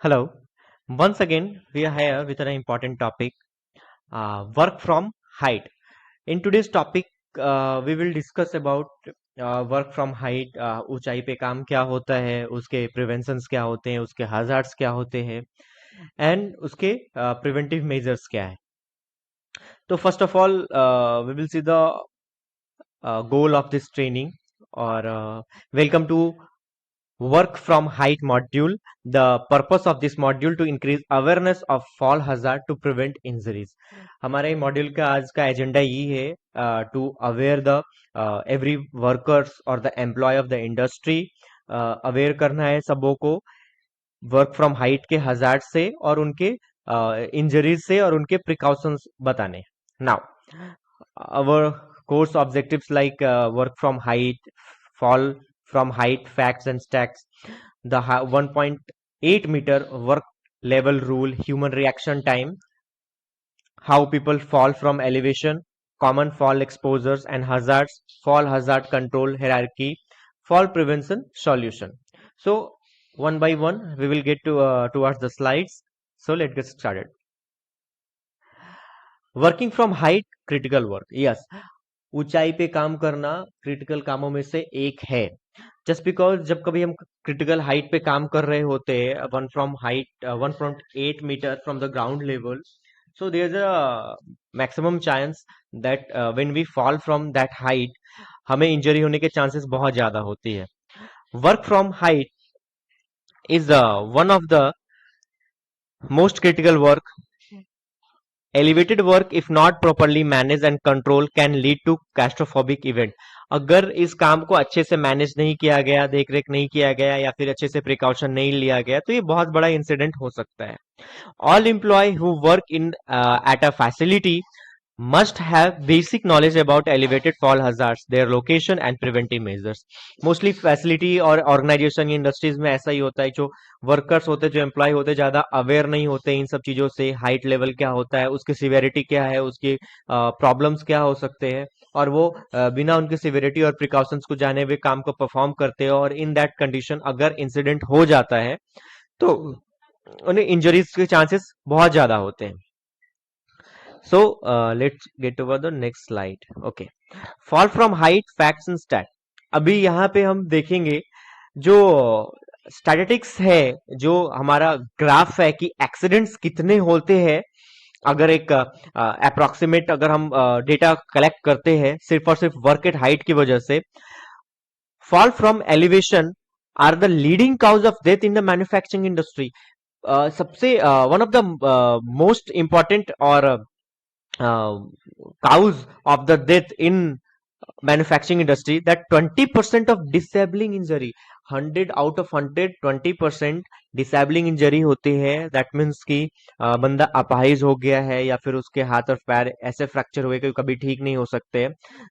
Hello. Once again, we are here with an important topic, work from height. In today's topic, we will discuss about work from height. ऊंचाई पे काम क्या होता है, उसके preventions क्या होते हैं, उसके hazards क्या होते हैं, एंड उसके प्रिवेंटिव मेजर्स क्या है. तो first of all we will see the goal of this training, or welcome to work from height module. The purpose of this module to increase awareness of fall hazard to prevent injuries. हमारे module का आज का agenda यही है to aware the every workers और the employ of the industry. Aware करना है सबों को वर्क फ्रॉम हाइट के हजार्ड से और उनके इंजरीज से और उनके प्रिकॉशंस बताने. Now our course objectives like work from height, fall from height, facts and stacks, the 1.8 meter work level rule, human reaction time, how people fall from elevation, common fall exposures and hazards, fall hazard control hierarchy, fall prevention solution. So one by one we will get to towards the slides. So let's get started. Working from height critical work. Yes, ऊंचाई पे काम करना critical कामों में से एक है. Just because जब कभी हम क्रिटिकल हाइट पे काम कर रहे होते हैं, 1.8 metre from the ground level, so there's a maximum chance that when we fall from that height हमें इंजरी होने के चांसेस बहुत ज्यादा होती है. Work from height is one of the most critical work. Elevated work, if not properly managed and controlled, can lead to catastrophic event. अगर इस काम को अच्छे से मैनेज नहीं किया गया, देख रेख नहीं किया गया या फिर अच्छे से प्रिकॉशन नहीं लिया गया, तो ये बहुत बड़ा इंसिडेंट हो सकता है. All employee who work in at a facility must have basic knowledge about elevated fall hazards, their location and preventive measures. Mostly facility और ऑर्गेनाइजेशन इंडस्ट्रीज में ऐसा ही होता है. जो वर्कर्स होते हैं, जो एम्प्लॉय होते हैं, ज्यादा अवेयर नहीं होते इन सब चीजों से. हाइट लेवल क्या होता है, उसकी सिवेरिटी क्या है, उसकी प्रॉब्लम्स क्या हो सकते हैं, और वो बिना उनकी सिवेरिटी और प्रिकॉशंस को जाने हुए काम को परफॉर्म करते हैं. और इन दैट कंडीशन अगर इंसिडेंट हो जाता है तो उन्हें इंजरीज के चांसेस बहुत ज्यादा होते हैं. So let's get over the next slide. Okay, fall from height, facts and stat. अभी यहाँ पे हम देखेंगे जो स्टैटिस्टिक्स है, जो हमारा ग्राफ है कि एक्सीडेंट्स कितने होते हैं. अगर एक अप्रोक्सीमेट अगर हम डेटा कलेक्ट करते हैं सिर्फ और सिर्फ वर्क एट हाइट की वजह से, fall from elevation are the leading cause of death in the manufacturing industry. सबसे one of the most important और cause of the death in manufacturing industry, that 20% of disabling injury, 100 out of 100 20% disabling injury होती है. That means कि बंदा अपाहिज हो गया है या फिर उसके हाथ और पैर ऐसे फ्रैक्चर हुए कि कभी ठीक नहीं हो सकते.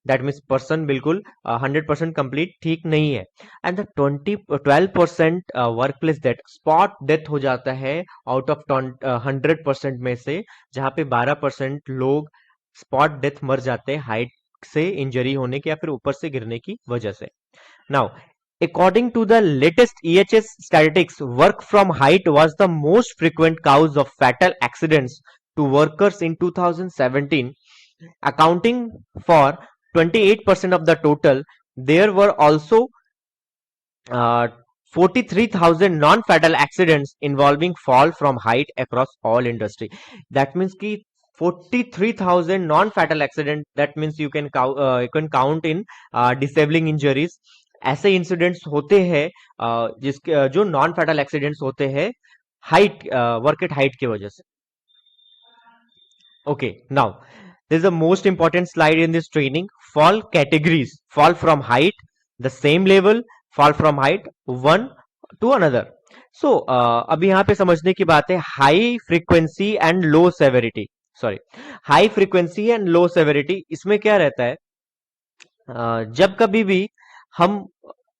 दैट मीन्स पर्सन बिल्कुल 100% कंप्लीट ठीक नहीं है. And the 12% work place death, spot death हो जाता है आउट ऑफ 100% में से, जहां पे 12% लोग स्पॉट डेथ मर जाते हैं हाइट से इंजरी होने के या फिर ऊपर से गिरने की वजह से. Now according to the latest EHS statistics, work from height was the most frequent cause of fatal accidents to workers in 2017, accounting for 28% of the total. There were also 43,000 non-fatal accidents involving fall from height across all industry. That means कि 43,000 non-fatal accident, that means you can count in disabling injuries. ऐसे incidents होते हैं जिसके जो non fatal accidents होते हैं height, work at height की वजह से. Okay, now this is the most important slide in this training. Fall categories, fall from height, the same level, fall from height one to another. So अभी यहाँ पे समझने की बात है high frequency and low severity. Sorry, high frequency and low severity. इसमें क्या रहता है, जब कभी भी हम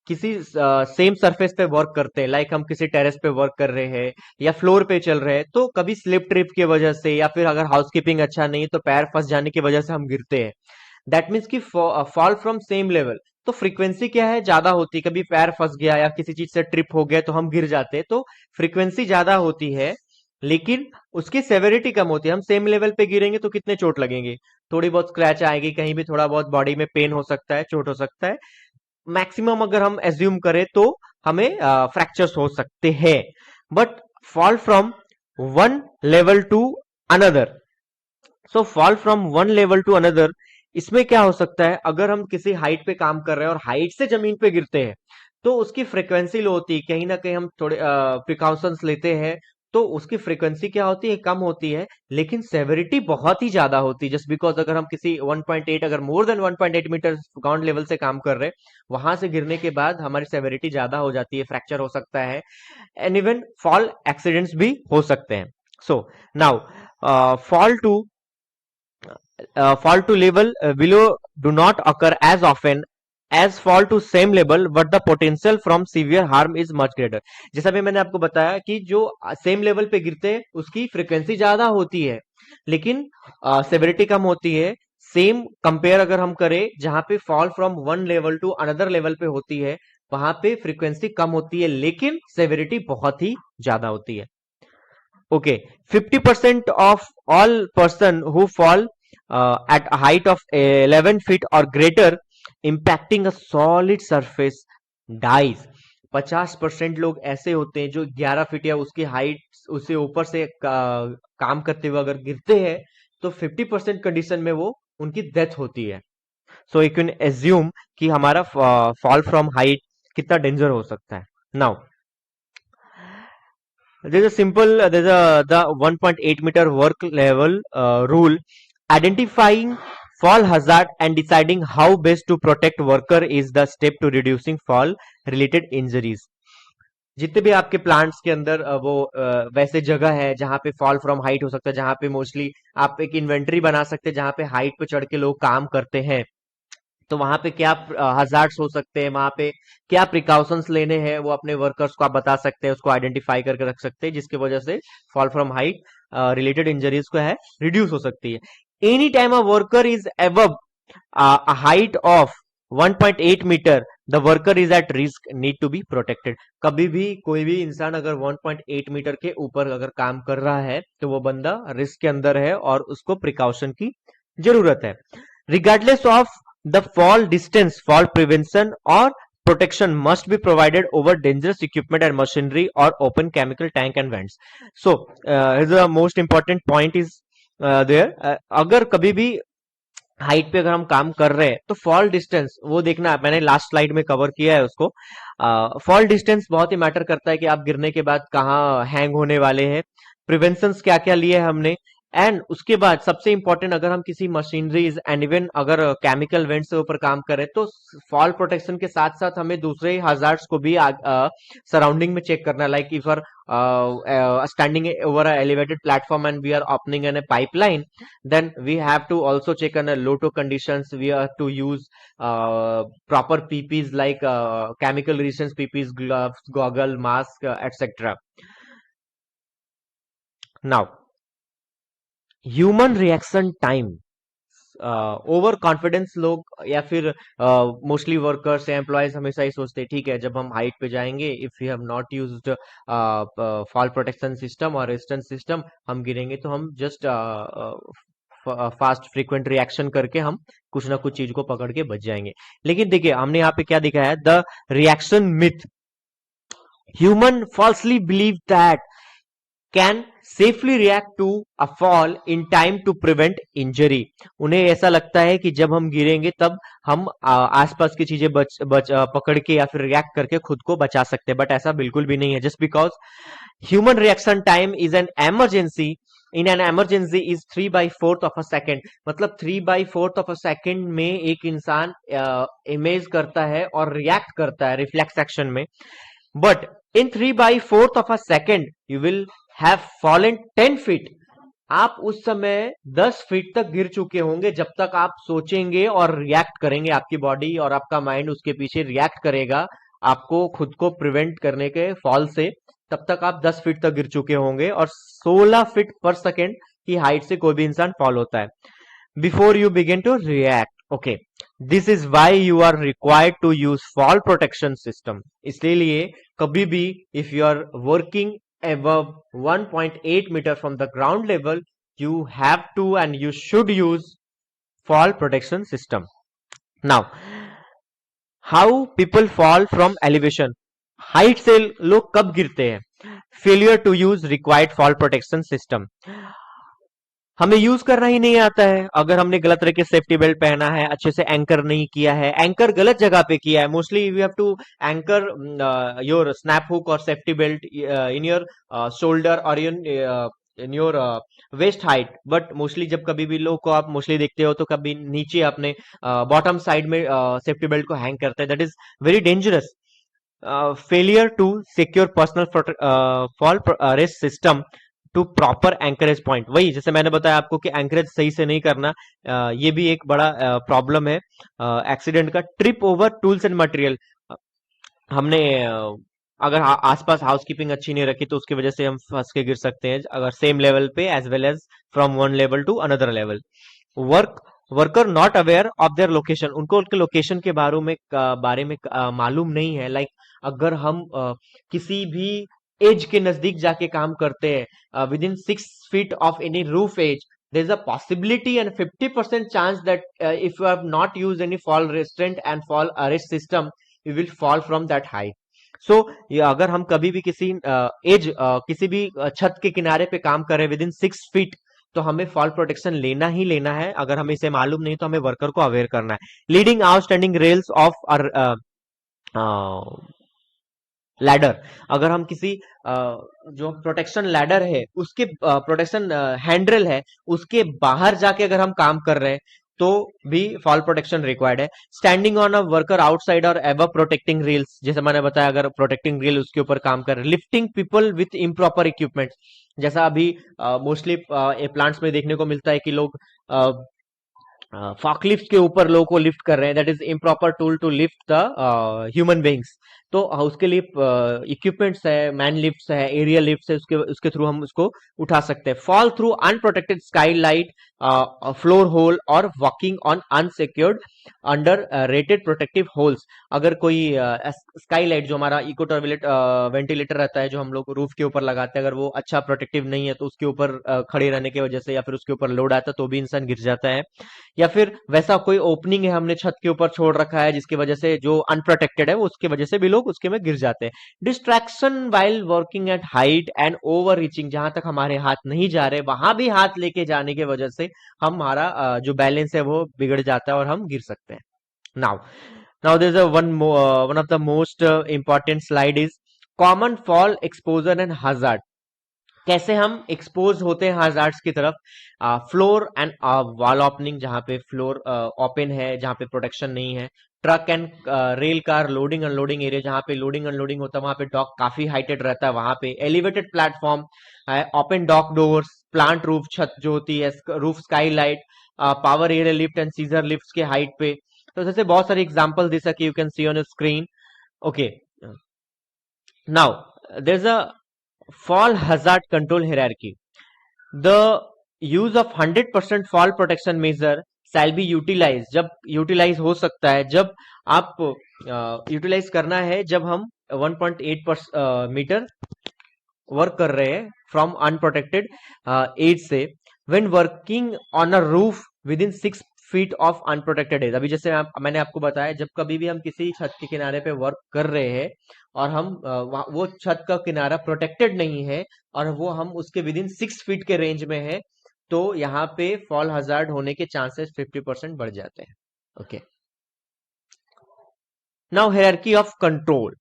किसी सेम सरफेस पे वर्क करते हैं, लाइक हम किसी टेरेस पे वर्क कर रहे हैं या फ्लोर पे चल रहे हैं, तो कभी स्लिप ट्रिप की वजह से या फिर अगर हाउसकीपिंग अच्छा नहीं तो पैर फंस जाने की वजह से हम गिरते हैं. दैट मीन्स कि फॉल फ्रॉम सेम लेवल, तो फ्रीक्वेंसी क्या है, ज्यादा होती है। कभी पैर फंस गया या किसी चीज से ट्रिप हो गया तो हम गिर जाते हैं, तो फ्रीक्वेंसी ज्यादा होती है, लेकिन उसकी सेवेरिटी कम होती है। हम सेम लेवल पे गिरेंगे तो कितने चोट लगेंगे, थोड़ी बहुत स्क्रैच आएगी, कहीं भी थोड़ा बहुत बॉडी में पेन हो सकता है, चोट हो सकता है। मैक्सिमम अगर हम एज्यूम करें तो हमें फ्रैक्चर्स हो सकते हैं। But fall from one level to another, so fall from one level to another, इसमें क्या हो सकता है, अगर हम किसी हाइट पे काम कर रहे हैं और हाइट से जमीन पे गिरते हैं तो उसकी फ्रीक्वेंसी लो होती है। कहीं ना कहीं हम थोड़े प्रिकॉशंस लेते हैं तो उसकी फ्रीक्वेंसी क्या होती है, कम होती है, लेकिन सेवेरिटी बहुत ही ज्यादा होती है। जस्ट बिकॉज अगर हम किसी 1.8, अगर more than 1.8 metre ground level से काम कर रहे हैं, वहां से गिरने के बाद हमारी सेवेरिटी ज्यादा हो जाती है, फ्रैक्चर हो सकता है, एंड इवन फॉल एक्सीडेंट्स भी हो सकते हैं। So now fall to fall to level below do not occur as often as fall to same level, but the potential from severe harm is much greater। जैसा भी मैंने आपको बताया कि जो सेम लेवल पे गिरते हैं उसकी फ्रीक्वेंसी ज्यादा होती है, लेकिन सेवेरिटी कम होती है। सेम कंपेयर अगर हम करें, जहां पे fall from one level to another level पे होती है, वहां पे फ्रीक्वेंसी कम होती है, लेकिन सेवेरिटी बहुत ही ज्यादा होती है। Okay, 50% of all person who fall at a height of 11 feet or greater impacting a solid surface dies। 50% लोग ऐसे होते हैं जो 11 फीट या उसकी हाइट, उससे ऊपर से काम करते हुए अगर गिरते हैं तो 50% कंडीशन में वो उनकी डेथ होती है। सो यू कैन एज्यूम कि हमारा फॉल फ्रॉम हाइट कितना डेंजर हो सकता है। Now there's a simple there's a the 1.8 meter work level rule. Identifying fall hazard and deciding how best to protect worker is the step to reducing fall related injuries। जितने भी आपके plants के अंदर वैसे जगह है जहां पे फॉल फ्रॉम हाइट हो सकता है, जहां पे मोस्टली आप एक इन्वेंट्री बना सकते हैं जहां पे हाइट पे चढ़ के लोग काम करते हैं, तो वहां पे क्या हजार्ड्स हो सकते हैं, वहां पे क्या प्रिकॉशंस लेने हैं, वो अपने वर्कर्स को आप बता सकते हैं, उसको आइडेंटिफाई करके रख सकते हैं, जिसकी वजह से fall from height related injuries को है रिड्यूस हो सकती है। Any time a worker is above a height of 1.8 metre, the worker is at risk, need to be protected. कभी भी कोई भी इंसान अगर 1.8 मीटर के ऊपर अगर काम कर रहा है तो वो बंदा रिस्क के अंदर है और उसको प्रिकॉशन की जरूरत है। Regardless of the fall distance, fall prevention or protection must be provided over dangerous equipment and machinery or open chemical tank and vents। So here's the most important point is there, अगर कभी भी height पे अगर हम काम कर रहे हैं तो फॉल डिस्टेंस वो देखना, मैंने लास्ट स्लाइड में कवर किया है उसको। फॉल डिस्टेंस बहुत ही मैटर करता है कि आप गिरने के बाद कहाँ हैंग होने वाले हैं, प्रिवेंशंस क्या क्या लिए हमने, एंड उसके बाद सबसे इंपॉर्टेंट, अगर हम किसी मशीनरीज एंड इवन अगर केमिकल वेंट से ऊपर काम करें तो फॉल प्रोटेक्शन के साथ साथ हमें दूसरे हजार्ड्स को भी सराउंडिंग में चेक करना। Like if are standing over a elevated platform and we are opening in a pipeline, then we have to also check on a low-to conditions. We have to use proper PPs like chemical resistance PPs, gloves, goggle, mask, etc. Now, human reaction time, over confidence लोग या फिर mostly workers या employees हमेशा ही सोचते हैं ठीक है जब हम हाइट पे जाएंगे, if you have not used fall protection system और रेजिस्टेंस सिस्टम, हम गिरेंगे तो हम जस्ट फास्ट फ्रीक्वेंट रिएक्शन करके हम कुछ ना कुछ चीज को पकड़ के बच जाएंगे। लेकिन देखिए हमने यहाँ पे क्या दिखाया है, the reaction myth. Human falsely believe that can safely react to a fall in time to prevent injury. उन्हें ऐसा लगता है कि जब हम गिरेंगे तब हम आसपास की चीजें पकड़ के या फिर रिएक्ट करके खुद को बचा सकते हैं, बट ऐसा बिल्कुल भी नहीं है। Just because human reaction time is an emergency, in an emergency is 3/4 of a second. मतलब 3/4 ऑफ अ सेकेंड में एक इंसान इमेज करता है और रिएक्ट करता है रिफ्लेक्स एक्शन में, but in 3/4 of a second you will have fallen 10 feet। आप उस समय 10 फीट तक गिर चुके होंगे। जब तक आप सोचेंगे और रिएक्ट करेंगे, आपकी बॉडी और आपका माइंड उसके पीछे रिएक्ट करेगा आपको खुद को प्रिवेंट करने के फॉल से, तब तक आप 10 फीट तक गिर चुके होंगे। और 16 फीट पर सेकेंड की हाइट से कोई भी इंसान फॉल होता है before you begin to react. Okay, this is why you are required to use fall protection system. इसलिए कभी भी if you are working above 1.8 meter from the ground level, you have to and you should use fall protection system. Now, how people fall from elevation, height से लोग कब गिरते हैं? Failure to use required fall protection system, हमें use करना ही नहीं आता है। अगर हमने गलत तरीके से सेफ्टी बेल्ट पहना है, अच्छे से एंकर नहीं किया है, एंकर गलत जगह पे किया है, mostly you have to anchor your snap hook और safety belt in your shoulder और in your waist height, but mostly जब कभी भी लोग को आप मोस्टली देखते हो तो कभी नीचे अपने बॉटम साइड में सेफ्टी बेल्ट को हैंग करते हैं, that is very dangerous. Failure to secure personal fall rest system to proper anchorage point, वही जैसे मैंने बताया आपको कि एंकरेज सही से नहीं करना, ये भी एक बड़ा प्रॉब्लम है एक्सीडेंट का। Trip over tools and material, हमने अगर आसपास हाउसकीपिंग अच्छी नहीं रखी तो उसकी वजह से हम फंस के गिर सकते हैं, अगर सेम लेवल पे as well as from one level to another level. Worker not aware of their location, उनको उनके लोकेशन के बारे में मालूम नहीं है। लाइक अगर हम किसी भी एज के नजदीक जाके काम करते हैं within 6 feet of any roof edge, there is a possibility and 50% chance that if you have not used any fall restraint and fall arrest system, you will fall from that height. So ये अगर हम कभी भी किसी किसी भी छत के किनारे पे काम कर रहे हैं विद इन 6 feet, तो हमें फॉल प्रोटेक्शन लेना ही लेना है। अगर हमें इसे मालूम नहीं तो हमें वर्कर को अवेयर करना है। Leading outstanding rails of ladder, अगर हम किसी जो प्रोटेक्शन लैडर है उसके प्रोटेक्शन हैंडरेल है उसके बाहर जाके अगर हम काम कर रहे हैं तो भी फॉल प्रोटेक्शन रिक्वायर्ड है। Standing on a worker outside और एबव प्रोटेक्टिंग रेल्स, जैसे मैंने बताया अगर प्रोटेक्टिंग रेल उसके ऊपर काम कर रहे हैं। Lifting people with improper equipment, जैसा अभी मोस्टली प्लांट्स में देखने को मिलता है कि लोग फॉकलिफ्ट के ऊपर लोगों को लिफ्ट कर रहे हैं, that is improper tool to lift the human beings. तो उसके लिए इक्विपमेंट्स है, मैन लिफ्ट्स है, एरिया लिफ्ट्स है, उसके थ्रू हम उसको उठा सकते हैं। Fall through unprotected sky light, floor hole और walking on unsecured under rated protective holes, अगर कोई स्काई लाइट जो हमारा इको टर्बुलेंट वेंटिलेटर रहता है जो हम लोग रूफ के ऊपर लगाते हैं, अगर वो अच्छा प्रोटेक्टिव नहीं है तो उसके ऊपर खड़े रहने की वजह से या फिर उसके ऊपर लोड आता है तो भी इंसान गिर जाता है। या फिर वैसा कोई ओपनिंग है हमने छत के ऊपर छोड़ रखा है जिसकी वजह से जो अनप्रोटेक्टेड है वो उसकी वजह से भी लोग उसके में गिर जाते हैं। Distraction while working at height and over reaching, जहां तक हमारे हाथ नहीं जा रहे वहां भी हाथ लेके जाने की वजह से हमारा जो बैलेंस है वो बिगड़ जाता है और हम गिर सकते हैं। Now now there is one of the most important slide is common fall exposure and hazard, कैसे हम एक्सपोज होते हैं हजार्ड्स की तरफ। फ्लोर एंड वॉल ओपनिंग, जहां पे फ्लोर ओपन है, जहां पे प्रोटेक्शन नहीं है। Truck and rail car loading unloading area, जहां पे लोडिंग अनलोडिंग होता है वहां पे डॉक काफी हाइटेड रहता है वहां पे। Elevated platform, open dock doors, plant roof, छत जो होती है, roof skylight, power area lift and scissor lift के हाइट पे। तो जैसे बहुत सारे एग्जाम्पल जैसा कि you can see on screen. Okay, now there is a fall hazard control hierarchy. The use of 100% fall protection measure shall be utilized, जब utilise हो सकता है, जब आप यूटिलाइज करना है जब हम 1.8 मीटर वर्क कर रहे हैं फ्रॉम अनप्रोटेक्टेड एज से, when working on a roof within 6 feet of unprotected edge. अभी जैसे मैंने आपको बताया जब कभी भी हम किसी छत के किनारे पे वर्क कर रहे हैं और हम वो छत का किनारा प्रोटेक्टेड नहीं है और वो हम उसके विद इन 6 feet के रेंज में है, तो यहाँ पे फॉल हजार्ड होने के चांसेस 50% बढ़ जाते हैं। Okay, now hierarchy of control,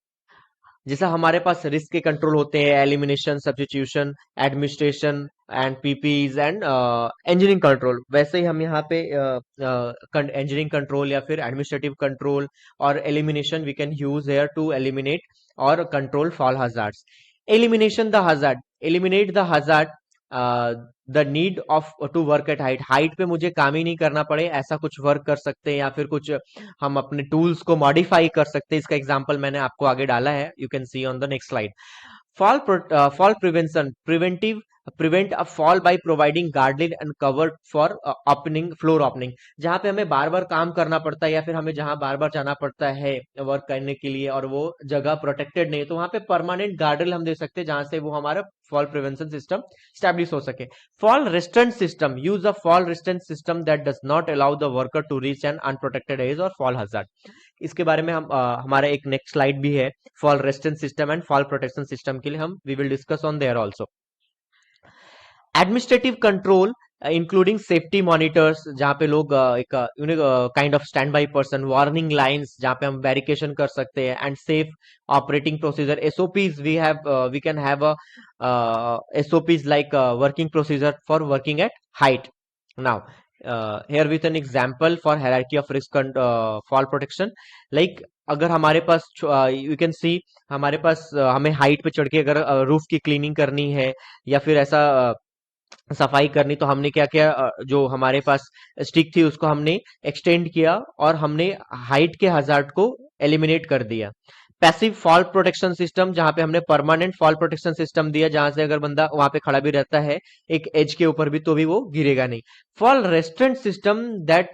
जैसा हमारे पास रिस्क के कंट्रोल होते हैं, elimination, substitution, administration and PPEs and engineering control, वैसे ही हम यहाँ पे इंजीनियरिंग कंट्रोल या फिर एडमिनिस्ट्रेटिव कंट्रोल और elimination we can use here to eliminate और control fall hazards. Elimination the hazard, eliminate the hazard the need of to work at height, height पे मुझे काम ही नहीं करना पड़े ऐसा कुछ वर्क कर सकते हैं, या फिर कुछ हम अपने टूल्स को मॉडिफाई कर सकते हैं। इसका एग्जांपल मैंने आपको आगे डाला है, you can see on the next slide. Fall prevention, preventive prevent a fall by providing guardrail and cover for opening floor opening. जहां पे हमें बार बार काम करना पड़ता है या फिर हमें जहां बार बार जाना पड़ता है वर्क करने के लिए और वो जगह प्रोटेक्टेड नहीं है, तो वहां पे परमानेंट गार्डरेल हम दे सकते हैं जहां से वो हमारा फॉल प्रिवेंशन सिस्टम स्टैब्लिश हो सके। Fall restraint system, use a fall restraint system that does not allow the worker to reach an unprotected edge और फॉल हजार्ड। इसके बारे में हम हमारा एक नेक्स्ट स्लाइड भी है fall restraint system and fall protection system के लिए, हम we will discuss on there also. Administrative control including safety monitors, जहाँ पे लोग एक kind of stand by person, warning lines जहाँ पे हम वेरिफिकेशन कर सकते हैं, and safe operating procedure SOPs, we can have SOPs like working procedure for working at height. Now here with an example for hierarchy of risk and fall protection, like अगर हमारे पास you can सी हमारे पास हमें height पे चढ़ के अगर roof की cleaning करनी है या फिर ऐसा सफाई करनी, तो हमने क्या किया, जो हमारे पास स्टिक थी उसको हमने एक्सटेंड किया और हमने हाइट के हजार्ड को एलिमिनेट कर दिया। पैसिव फॉल प्रोटेक्शन सिस्टम, जहां पे हमने परमानेंट फॉल प्रोटेक्शन सिस्टम दिया, जहां से अगर बंदा वहां पे खड़ा भी रहता है एक एज के ऊपर भी तो भी वो गिरेगा नहीं। Fall restraint system, that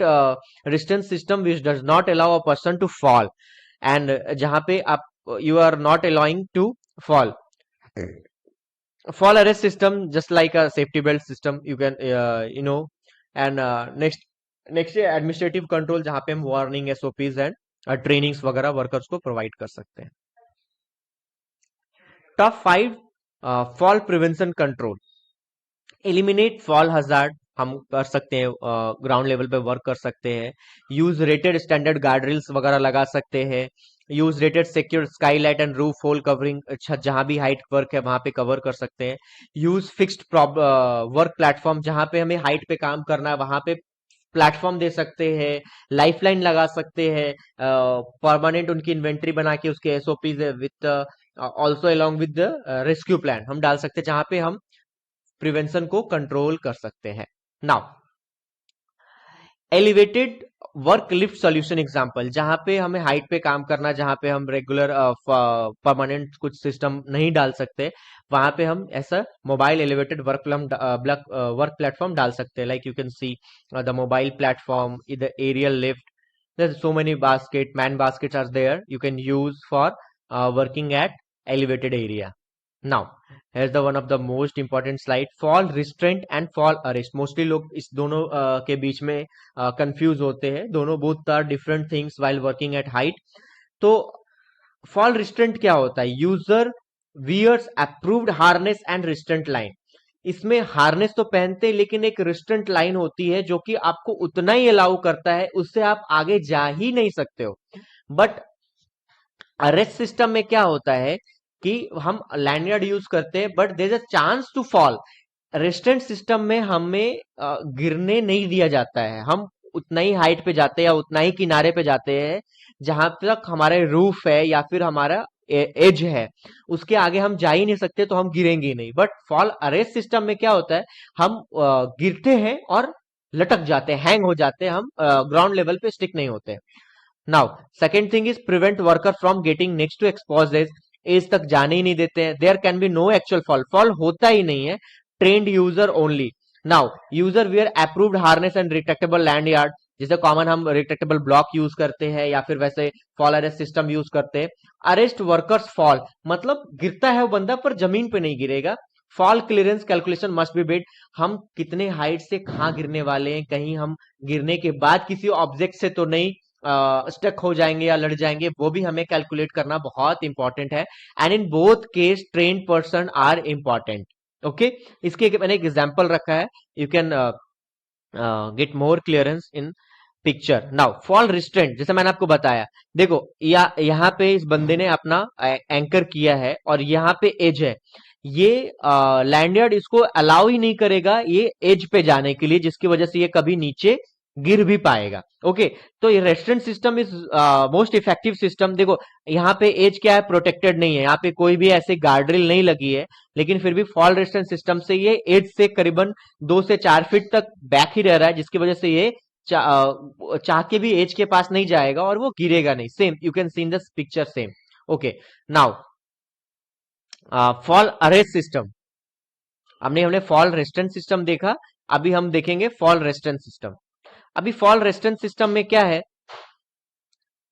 restraint system which does not allow a person to fall, and जहां पे आप you are not allowing to fall. Fall arrest system, just like a safety belt system, you can and next है administrative control, जहाँ पे हम warning SOPs and trainings वगैरह workers को provide कर सकते हैं। Top 5 fall prevention control, eliminate fall hazard, हम कर सकते हैं, ग्राउंड लेवल पे वर्क कर सकते हैं। यूज रेटेड स्टैंडर्ड गार्डरेल्स वगैरह लगा सकते हैं। Use rated secure skylight and roof hole covering, अच्छा जहां भी हाइट वर्क है वहां पे कवर कर सकते हैं। यूज फिक्स्ड वर्क प्लेटफॉर्म, जहां पे हमें हाइट पे काम करना है वहां पे प्लेटफॉर्म दे सकते हैं। लाइफलाइन लगा सकते हैं, परमानेंट उनकी इन्वेंट्री बना के उसके SOP with also along with rescue plan हम डाल सकते हैं, जहां पे हम प्रिवेंशन को कंट्रोल कर सकते हैं। Now elevated work lift solution example, जहां पे हमें हाइट पे काम करना, जहां पे हम रेगुलर परमानेंट कुछ सिस्टम नहीं डाल सकते, वहां पे हम ऐसा मोबाइल एलिवेटेड वर्क प्लेटफॉर्म डाल सकते हैं। Like you can see the mobile platform, the aerial lift, there's so many man baskets are there you can use for working at elevated area. Now here's the one of the most important slide, fall restraint and fall arrest। Mostly लोग इस दोनों के बीच में confuse होते हैं, दोनों both are different things while working at height. तो fall restraint क्या होता है, user wears approved harness and restraint line. इसमें हार्नेस तो पहनते हैं लेकिन एक रिस्ट्रेंट लाइन होती है जो कि आपको उतना ही अलाउ करता है, उससे आप आगे जा ही नहीं सकते हो। बट अरेस्ट सिस्टम में क्या होता है कि हम लैंडयार्ड यूज करते हैं but there is a chance to fall. Restraint system में हमें गिरने नहीं दिया जाता है, हम उतना ही हाइट पे जाते हैं या उतना ही किनारे पे जाते हैं जहां तक हमारे रूफ है या फिर हमारा एज है, उसके आगे हम जा ही नहीं सकते, तो हम गिरेंगे नहीं। बट फॉल अरेस्ट सिस्टम में क्या होता है, हम गिरते हैं और लटक जाते हैं, हैंग हो जाते हैं, हम ग्राउंड लेवल पे स्टिक नहीं होते। Now second thing is prevent worker from getting next to expose edge तक जाने ही नहीं देते हैं। There can be no actual fall, fall होता ही नहीं है, trained user only. Now user wear approved harness and retractable lanyard, जिसे कॉमन हम रिट्रैक्टेबल ब्लॉक यूज करते हैं या फिर वैसे फॉल अरेस्ट सिस्टम यूज करते हैं। अरेस्ट वर्कर्स फॉल, मतलब गिरता है वो बंदा पर जमीन पे नहीं गिरेगा। Fall clearance calculation must be made, हम कितने हाइट से कहाँ गिरने वाले हैं, कहीं हम गिरने के बाद किसी ऑब्जेक्ट से तो नहीं स्टक हो जाएंगे या लड़ जाएंगे, वो भी हमें कैलकुलेट करना बहुत इंपॉर्टेंट है। And in both case trained person are important. Okay, इसके मैंने एक एग्जांपल रखा है, you can get more clearance in picture. Now fall restraint, जैसे मैंने आपको बताया, देखो यहाँ पे इस बंदे ने अपना एंकर किया है और यहाँ पे एज है, ये लैंडयार्ड इसको अलाउ ही नहीं करेगा ये एज पे जाने के लिए, जिसकी वजह से ये कभी नीचे गिर भी पाएगा। ओके, तो ये restaurant system is most effective system. देखो यहाँ पे एज क्या है, प्रोटेक्टेड नहीं है, यहाँ पे कोई भी ऐसे गार्ड्रिल नहीं लगी है, लेकिन फिर भी फॉल रेस्ट्रेंट सिस्टम से ये एज से करीबन 2 से 4 फीट तक बैक ही रह रहा है, जिसकी वजह से ये चाह के भी एज के पास नहीं जाएगा और वो गिरेगा नहीं। Same you can see in this picture same. Okay, now fall arrest system, हमने फॉल रेस्टेंट सिस्टम देखा। अभी हम देखेंगे फॉल रेस्टेंट सिस्टम। अभी फॉल रेस्टेंट सिस्टम में क्या है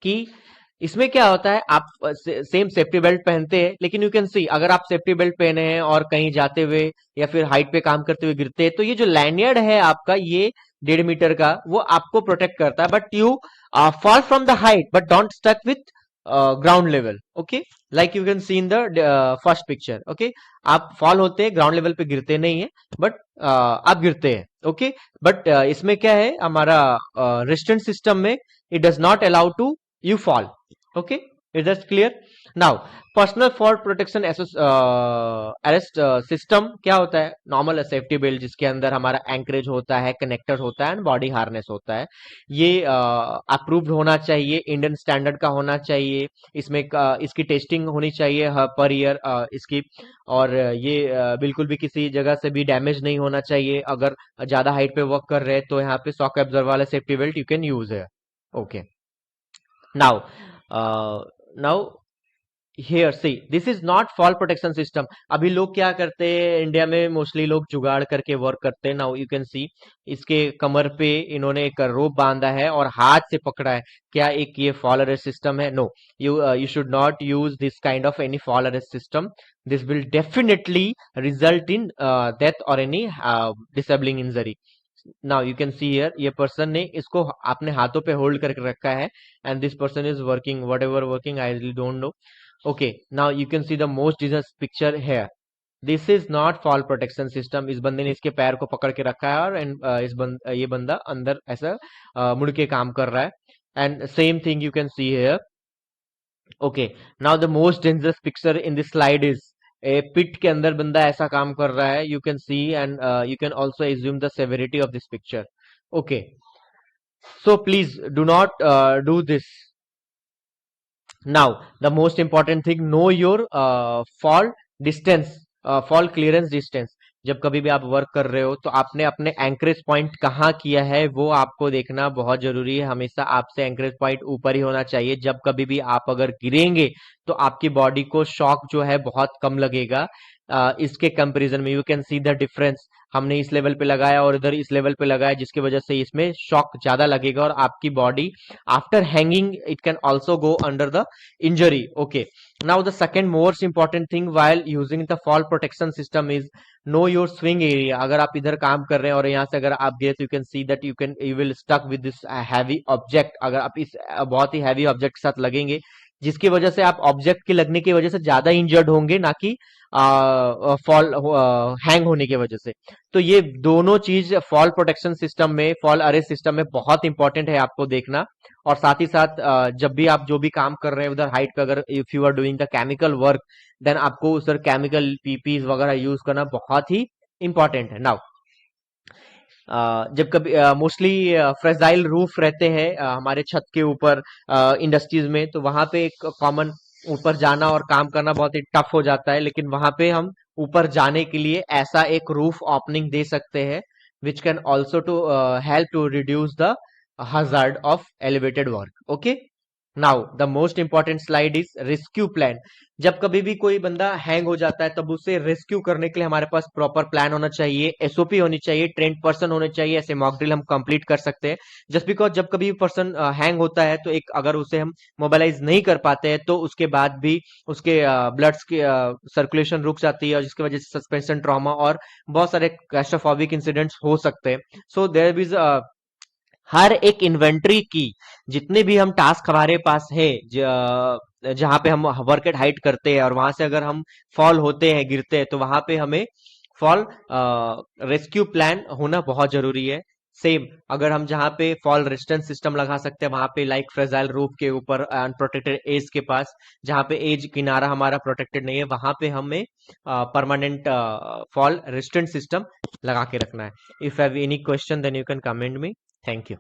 कि इसमें क्या होता है, आप सेम सेफ्टी बेल्ट पहनते हैं, लेकिन यू कैन सी अगर आप सेफ्टी बेल्ट पहने हैं और कहीं जाते हुए या फिर हाइट पे काम करते हुए गिरते हैं, तो ये जो लैनियर्ड है आपका, ये 1.5 मीटर का, वो आपको प्रोटेक्ट करता है। But you fall from the height but don't stuck with ground level. Okay, like you can see in the first picture. Okay, आप फॉल होते हैं, ग्राउंड लेवल पे गिरते नहीं है, बट आप गिरते हैं। ओके, बट इसमें क्या है, हमारा रेस्टेंट सिस्टम में it does not allow to you fall. Okay, is that clear? Now personal fall protection arrest system क्या होता है? नॉर्मल सेफ्टी बेल्ट जिसके अंदर हमारा एंकरेज होता है, कनेक्टर होता है एंड बॉडी हार्नेस होता है। ये अप्रूव्ड होना चाहिए, इंडियन स्टैंडर्ड का होना चाहिए। इसमें इसकी टेस्टिंग होनी चाहिए पर ईयर इसकी। और ये बिल्कुल भी किसी जगह से भी डैमेज नहीं होना चाहिए। अगर ज्यादा हाइट पे वर्क कर रहे हैं तो यहाँ पे शॉक एब्जॉर्बर वाला safety belt you can use है। Okay, now now here see this is not fall protection system. अभी लोग क्या करते हैं, इंडिया में मोस्टली लोग जुगाड़ करके वर्क करते हैं। नाउ यू कैन सी इसके कमर पे इन्होंने एक रोप बांधा है और हाथ से पकड़ा है। क्या एक ये फॉल अरेस्ट सिस्टम है? No, you should not use this kind of any fall arrest system. This will definitely result in death और any disabling injury. Now you can see here, ये पर्सन ने इसको अपने हाथों पे होल्ड करके रखा है and this person is working, whatever working, I really don't know. Okay, now you can see the most disgust picture है। This is not fall protection system. इस बंदे ने इसके पैर को पकड़ के रखा है और ये बंदा अंदर ऐसा मुड़ के काम कर रहा है। And same thing you can see here. Okay, now the most dangerous picture in this slide is a pit के अंदर बंदा ऐसा काम कर रहा है। You can see and you can also assume the severity of this picture. Okay, so please do not do this. Now the most important thing, know your fall distance, fall clearance distance। जब कभी भी आप work कर रहे हो तो आपने अपने एंकरेज पॉइंट कहाँ किया है वो आपको देखना बहुत जरूरी है। हमेशा आपसे एंकरेज पॉइंट ऊपर ही होना चाहिए। जब कभी भी आप अगर गिरेंगे तो आपकी बॉडी को शॉक जो है बहुत कम लगेगा। इसके कंपैरिजन में you can see the difference. हमने इस लेवल पे लगाया और इधर इस लेवल पे लगाया, जिसकी वजह से इसमें शॉक ज्यादा लगेगा और आपकी body after hanging it can also go under the injury. Okay, now the second most important thing while using the fall protection system is know your swing area। अगर आप इधर काम कर रहे हैं और यहाँ से अगर आप गिरे तो you can see that you will stuck with this heavy object। अगर आप इस बहुत ही हैवी ऑब्जेक्ट के साथ लगेंगे, जिसकी वजह से आप ऑब्जेक्ट के लगने की वजह से ज्यादा इंजर्ड होंगे, ना कि फॉल हैंग होने की वजह से। तो ये दोनों चीज फॉल प्रोटेक्शन सिस्टम में, फॉल अरेस्ट सिस्टम में बहुत इंपॉर्टेंट है आपको देखना। और साथ ही साथ जब भी आप जो भी काम कर रहे हैं उधर हाइट पे, अगर if you are doing the chemical work, then आपको उधर केमिकल पीपीज वगैरह यूज करना बहुत ही इंपॉर्टेंट है। नाउ जब कभी मोस्टली फ्रेजाइल रूफ रहते हैं हमारे छत के ऊपर इंडस्ट्रीज में, तो वहां पे एक कॉमन ऊपर जाना और काम करना बहुत ही टफ हो जाता है। लेकिन वहां पे हम ऊपर जाने के लिए ऐसा एक रूफ ओपनिंग दे सकते हैं which can also to help to reduce the hazard of elevated work। okay, now the most important slide is rescue plan. जब कभी भी कोई बंदा हैंग हो जाता है तब उसे रेस्क्यू करने के लिए हमारे पास प्रॉपर प्लान होना चाहिए, एसओपी होनी चाहिए, ट्रेंड पर्सन होने चाहिए। ऐसे मॉक ड्रिल हम कंप्लीट कर सकते हैं। जस्ट बिकॉज जब कभी पर्सन हैंग होता है तो एक अगर उसे हम मोबाइलाइज नहीं कर पाते हैं तो उसके बाद भी उसके ब्लड्स की सर्कुलेशन रुक जाती है और जिसकी वजह से सस्पेंशन ट्रॉमा और बहुत सारे क्लैस्ट्रोफोबिक इंसिडेंट्स हो सकते हैं। सो देयर इज हर एक इन्वेंट्री की, जितने भी हम टास्क हमारे पास है जहां पे हम वर्क एट हाइट करते हैं और वहां से अगर हम फॉल होते हैं, गिरते हैं, तो वहां पे हमें फॉल रेस्क्यू प्लान होना बहुत जरूरी है। सेम अगर हम जहां पे फॉल रेजिस्टेंस सिस्टम लगा सकते हैं वहां पे लाइक फ्रेजाइल रूफ के ऊपर अनप्रोटेक्टेड एज के पास, जहां पे एज किनारा हमारा प्रोटेक्टेड नहीं है, वहां पे हमें परमानेंट फॉल रेजिस्टेंट सिस्टम लगा के रखना है। If have any question then you can comment me. Thank you.